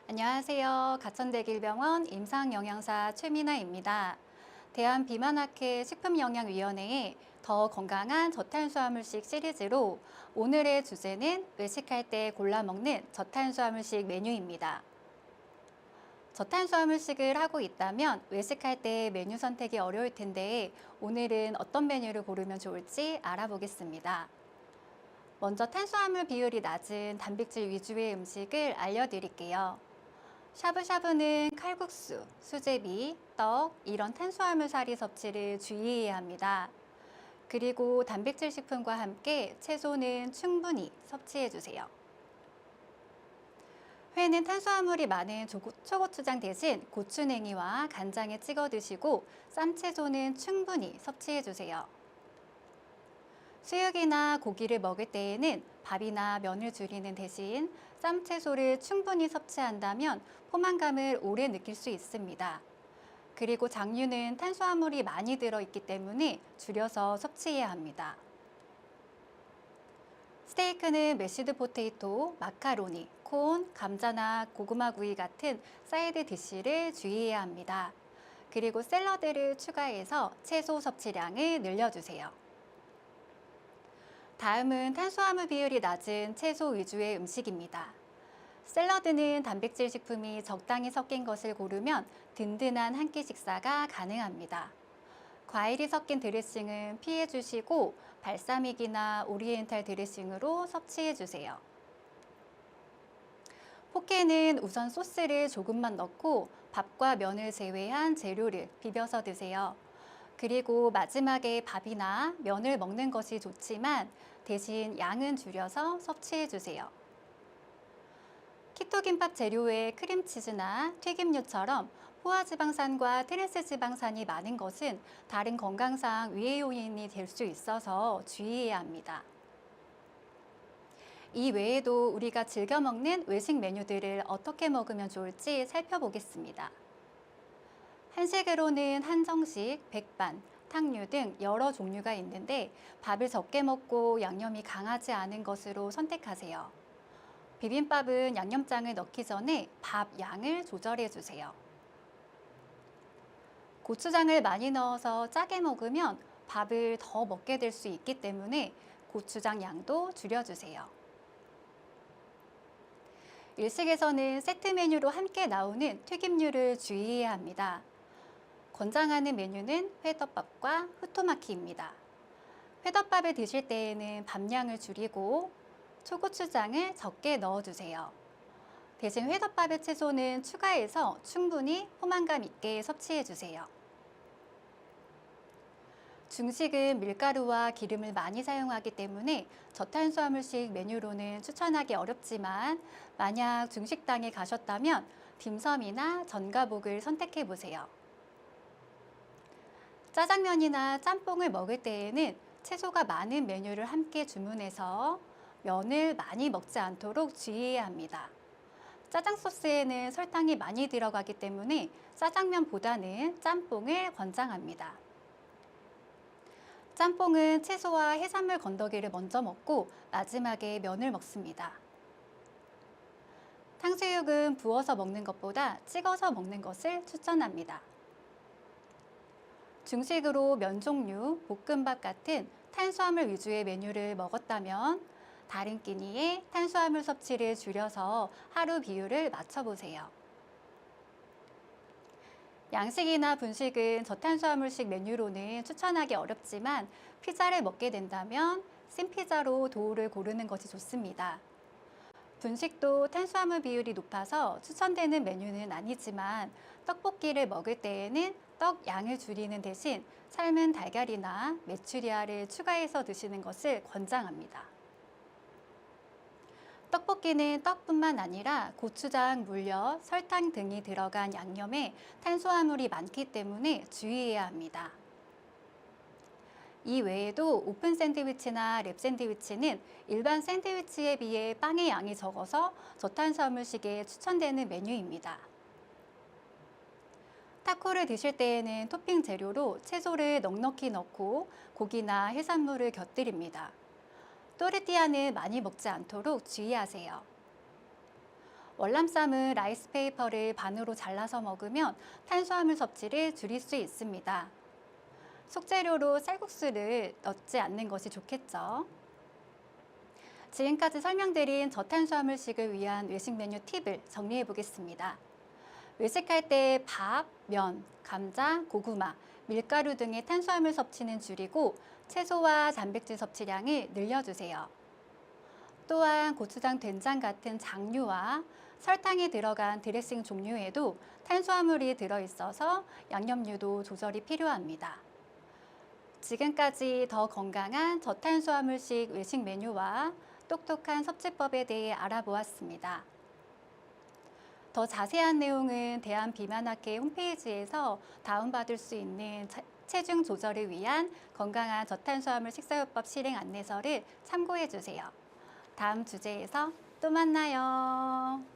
안녕하세요. 가천대길병원 임상영양사 최미나입니다. 대한비만학회 식품영양위원회의 더 건강한 저탄수화물식 시리즈로 오늘의 주제는 외식할 때 골라 먹는 저탄수화물식 메뉴입니다. 저탄수화물식을 하고 있다면 외식할 때 메뉴 선택이 어려울 텐데 오늘은 어떤 메뉴를 고르면 좋을지 알아보겠습니다. 먼저 탄수화물 비율이 낮은 단백질 위주의 음식을 알려드릴게요. 샤브샤브는 칼국수, 수제비, 떡, 이런 탄수화물사리 섭취를 주의해야 합니다. 그리고 단백질 식품과 함께 채소는 충분히 섭취해 주세요. 회는 탄수화물이 많은 초고추장 대신 고추냉이와 간장에 찍어 드시고 쌈채소는 충분히 섭취해 주세요. 수육이나 고기를 먹을 때에는 밥이나 면을 줄이는 대신 쌈채소를 충분히 섭취한다면 포만감을 오래 느낄 수 있습니다. 그리고 장류는 탄수화물이 많이 들어있기 때문에 줄여서 섭취해야 합니다. 스테이크는 메시드 포테이토, 마카로니, 콘, 감자나 고구마 구이 같은 사이드 디쉬를 주의해야 합니다. 그리고 샐러드를 추가해서 채소 섭취량을 늘려주세요. 다음은 탄수화물 비율이 낮은 채소 위주의 음식입니다. 샐러드는 단백질 식품이 적당히 섞인 것을 고르면 든든한 한 끼 식사가 가능합니다. 과일이 섞인 드레싱은 피해 주시고 발사믹이나 오리엔탈 드레싱으로 섭취해 주세요. 포케는 우선 소스를 조금만 넣고 밥과 면을 제외한 재료를 비벼서 드세요. 그리고 마지막에 밥이나 면을 먹는 것이 좋지만 대신 양은 줄여서 섭취해 주세요. 키토김밥 재료에 크림치즈나 튀김류처럼 포화지방산과 트랜스지방산이 많은 것은 다른 건강상 위해 요인이 될 수 있어서 주의해야 합니다. 이 외에도 우리가 즐겨 먹는 외식 메뉴들을 어떻게 먹으면 좋을지 살펴보겠습니다. 한식으로는 한정식, 백반, 탕류 등 여러 종류가 있는데 밥을 적게 먹고 양념이 강하지 않은 것으로 선택하세요. 비빔밥은 양념장을 넣기 전에 밥 양을 조절해 주세요. 고추장을 많이 넣어서 짜게 먹으면 밥을 더 먹게 될 수 있기 때문에 고추장 양도 줄여주세요. 일식에서는 세트 메뉴로 함께 나오는 튀김류를 주의해야 합니다. 권장하는 메뉴는 회덮밥과 후토마키입니다. 회덮밥을 드실 때에는 밥량을 줄이고 초고추장을 적게 넣어주세요. 대신 회덮밥의 채소는 추가해서 충분히 포만감 있게 섭취해주세요. 중식은 밀가루와 기름을 많이 사용하기 때문에 저탄수화물식 메뉴로는 추천하기 어렵지만 만약 중식당에 가셨다면 딤섬이나 전가복을 선택해 보세요. 짜장면이나 짬뽕을 먹을 때에는 채소가 많은 메뉴를 함께 주문해서 면을 많이 먹지 않도록 주의해야 합니다. 짜장 소스에는 설탕이 많이 들어가기 때문에 짜장면보다는 짬뽕을 권장합니다. 짬뽕은 채소와 해산물 건더기를 먼저 먹고 마지막에 면을 먹습니다. 탕수육은 부어서 먹는 것보다 찍어서 먹는 것을 추천합니다. 중식으로 면 종류, 볶음밥 같은 탄수화물 위주의 메뉴를 먹었다면 다른 끼니에 탄수화물 섭취를 줄여서 하루 비율을 맞춰보세요. 양식이나 분식은 저탄수화물식 메뉴로는 추천하기 어렵지만 피자를 먹게 된다면 생피자로 도우를 고르는 것이 좋습니다. 분식도 탄수화물 비율이 높아서 추천되는 메뉴는 아니지만 떡볶이를 먹을 때에는 떡 양을 줄이는 대신 삶은 달걀이나 메추리알을 추가해서 드시는 것을 권장합니다. 떡볶이는 떡뿐만 아니라 고추장, 물엿, 설탕 등이 들어간 양념에 탄수화물이 많기 때문에 주의해야 합니다. 이 외에도 오픈 샌드위치나 랩 샌드위치는 일반 샌드위치에 비해 빵의 양이 적어서 저탄수화물식에 추천되는 메뉴입니다. 타코를 드실 때에는 토핑 재료로 채소를 넉넉히 넣고 고기나 해산물을 곁들입니다. 또르띠아는 많이 먹지 않도록 주의하세요. 월남쌈은 라이스페이퍼를 반으로 잘라서 먹으면 탄수화물 섭취를 줄일 수 있습니다. 속재료로 쌀국수를 넣지 않는 것이 좋겠죠. 지금까지 설명드린 저탄수화물식을 위한 외식 메뉴 팁을 정리해 보겠습니다. 외식할 때 밥, 면, 감자, 고구마, 밀가루 등의 탄수화물 섭취는 줄이고 채소와 단백질 섭취량을 늘려주세요. 또한 고추장, 된장 같은 장류와 설탕이 들어간 드레싱 종류에도 탄수화물이 들어있어서 양념류도 조절이 필요합니다. 지금까지 더 건강한 저탄수화물식 외식 메뉴와 똑똑한 섭취법에 대해 알아보았습니다. 더 자세한 내용은 대한비만학회 홈페이지에서 다운받을 수 있는 체중 조절을 위한 건강한 저탄수화물 식사요법 실행 안내서를 참고해 주세요. 다음 주제에서 또 만나요.